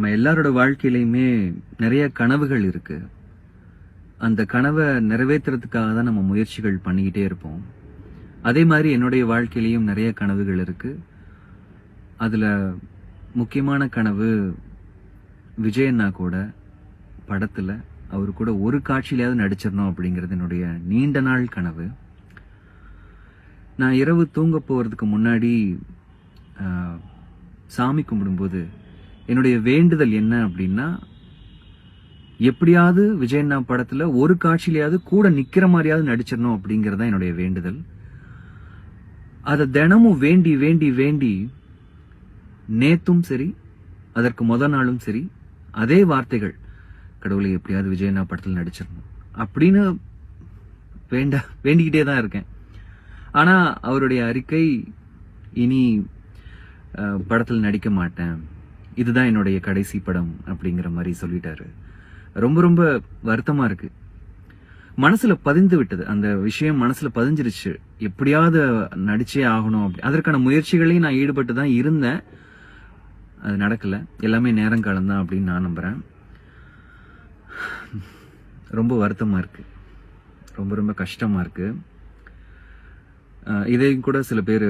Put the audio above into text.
நம்ம எல்லாரோட வாழ்க்கையிலையுமே நிறைய கனவுகள் இருக்கு. அந்த கனவை நிறைவேற்றுறதுக்காக தான் நம்ம முயற்சிகள் பண்ணிக்கிட்டே இருப்போம். அதே மாதிரி என்னுடைய வாழ்க்கையிலையும் நிறைய கனவுகள் இருக்கு. அதுல முக்கியமான கனவு விஜய் அண்ணா கூட படத்துல அவரு கூட ஒரு காட்சியிலாவது நடிச்சிடணும் அப்படிங்கிறது என்னுடைய நீண்ட நாள் கனவு. நான் இரவு தூங்க போறதுக்கு முன்னாடி சாமி கும்பிடும்போது என்னுடைய வேண்டுதல் என்ன அப்படின்னா, எப்படியாவது விஜய் அண்ணா படத்துல ஒரு காட்சியிலையாவது கூட நிக்கிற மாதிரியாவது நடிச்சிடணும் அப்படிங்கறத என்னுடைய வேண்டுதல். அதை தினமும் வேண்டி வேண்டி வேண்டி நேத்தும் சரி, அதற்கு முத நாளும் சரி, அதே வார்த்தைகள், கடவுளை எப்படியாவது விஜய் அண்ணா படத்துல நடிச்சிடணும் அப்படின்னு வேண்டிக்கிட்டே தான் இருக்கேன். ஆனா அவருடைய அறிக்கை, இனி படத்தில் நடிக்க மாட்டேன், இதுதான் என்னுடைய கடைசி படம் அப்படிங்கிற மாதிரி சொல்லிட்டாரு. ரொம்ப ரொம்ப வருத்தமா இருக்கு. மனசுல பதிந்து விட்டது, அந்த விஷயம் மனசுல பதிஞ்சிருச்சு. எப்படியாவது நடிச்சே ஆகணும் அப்படி. அதற்கான முயற்சிகளையும் நான் ஈடுபட்டு தான் இருந்தேன். அது நடக்கல. எல்லாமே நேரங்காலம் தான் அப்படின்னு நான் நம்புறேன். ரொம்ப வருத்தமா இருக்கு, ரொம்ப ரொம்ப கஷ்டமா இருக்கு. இதையும் கூட சில பேர்